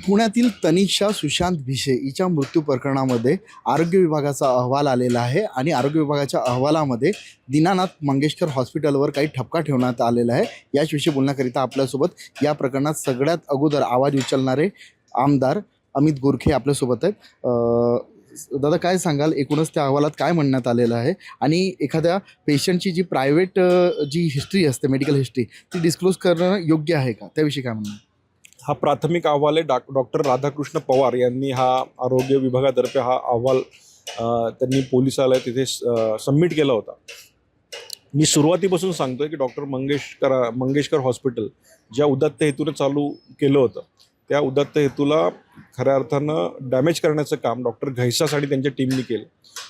पुण्यातील तनिषा सुशांत भिशे हिच्या मृत्यू प्रकरणामध्ये आरोग्य विभागाचा अहवाल आलेला आहे आणि आरोग्य विभागाच्या अहवालामध्ये दीनानाथ मंगेशकर हॉस्पिटलवर काही ठपका ठेवण्यात आलेला आहे। याविषयी बोलण्याकरिता आपल्यासोबत या प्रकरणात सगळ्यात अगोदर आवाज उचलणारे आमदार अमित गोरखे आपल्यासोबत आहेत। दादा, काय सांगाल, एकूणच त्या अहवालात काय म्हणण्यात आलेलं आहे आणि एखाद्या पेशंटची जी प्रायव्हेट जी हिस्ट्री असते, मेडिकल हिस्ट्री, ती डिस्क्लोज करणं योग्य आहे का, त्याविषयी काय म्हणणं? हा प्राथमिक अहवाल आहे। डॉक्टर राधाकृष्ण पवार यांनी हा आरोग्य विभागातर्फे हा अहवाल त्यांनी पोलिसाला तिथे सबमिट केला होता। मी सुरुवातीपासून सांगतोय की डॉक्टर मंगेशकर हॉस्पिटल ज्या उदात्त हेतूने चालू केलं होतं त्या उदात्त हेतूला खऱ्या अर्थानं डॅमेज करण्याचं काम डॉक्टर घैसास आणि त्यांच्या टीमनी केलं।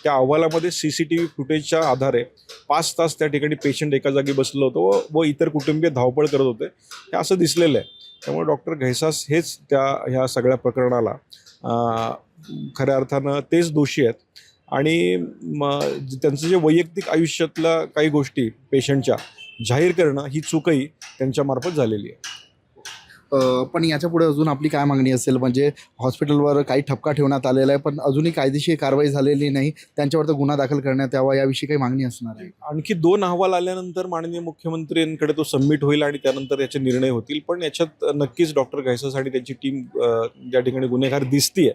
त्या अहवालामध्ये CCTV फुटेजच्या आधारे 5 तास त्या ठिकाणी पेशंट एका जागी बसलं होतं व इतर कुटुंबीय धावपळ करत होते, हे असं दिसलेलं आहे। त्यामुळे डॉक्टर घैसास हेच ह्या सगळ्या प्रकरणाला खऱ्या अर्थानं तेच दोषी आहेत आणि त्यांचं जे वैयक्तिक आयुष्यातल्या काही गोष्टी पेशंटच्या जाहीर करणं ही चूकही त्यांच्यामार्फत झालेली आहे। पण याच्या पुढे अजून आपली काय मागणी असेल? म्हणजे हॉस्पिटलवर काही ठपका ठेवण्यात आलेला आहे पण अजूनही कायदेशीर कारवाई झालेली नाही, त्यांच्यावर तर गुन्हा दाखल करण्यात यावा, याविषयी काही मागणी असणार आहे? आणखी 2 अहवाल आल्यानंतर माननीय मुख्यमंत्र्यांकडे तो सबमिट होईल आणि त्यानंतर याचे निर्णय होतील। पण याच्यात नक्कीच डॉक्टर घैसास आणि त्यांची टीम ज्या ठिकाणी गुन्हेगार दिसतीये,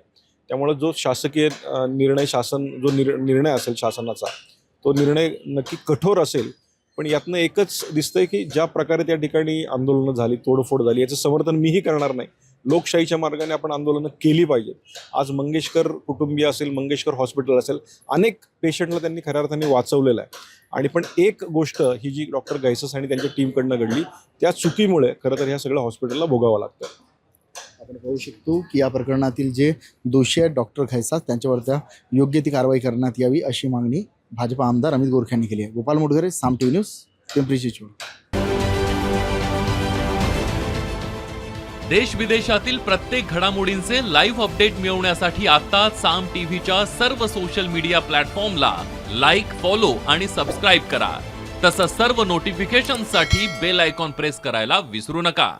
त्यामुळे जो शासकीय निर्णय निर्णय असेल शासनाचा, तो निर्णय नक्की कठोर असेल। पण यातनं एकच दिसतंय की ज्या प्रकारे त्या ठिकाणी आंदोलनं झाली, तोडफोड झाली, याचं समर्थन मीही करणार नाही। लोकशाहीच्या मार्गाने आपण आंदोलनं केली पाहिजेत। आज मंगेशकर कुटुंबीय असेल, मंगेशकर हॉस्पिटल असेल, अनेक पेशंटला त्यांनी खऱ्या अर्थाने वाचवलेलं आहे आणि पण एक गोष्ट ही जी डॉक्टर घैसास आणि त्यांच्या टीमकडनं घडली, त्या चुकीमुळे खरं तर ह्या सगळ्या हॉस्पिटलला भोगावं लागतं। आपण पाहू शकतो की या प्रकरणातील जे दोषी आहेत डॉक्टर घैसास, त्यांच्यावर त्या योग्य ती कारवाई करण्यात यावी अशी मागणी भाजप आमदार अमित गोरखे यांनी केली आहे। गोपाल मुडगरे, साम टीव्ही न्यूज, पिंपरी चिंचवड। देश विदेशातील प्रत्येक घडामोडींचे लाईव्ह अपडेट मिळवण्यासाठी आता साम टीव्हीच्या सर्व सोशल मीडिया प्लॅटफॉर्मला लाईक, फॉलो आणि सबस्क्राईब करा। तसंच सर्व नोटिफिकेशनसाठी बेल आयकॉन प्रेस करायला विसरू नका।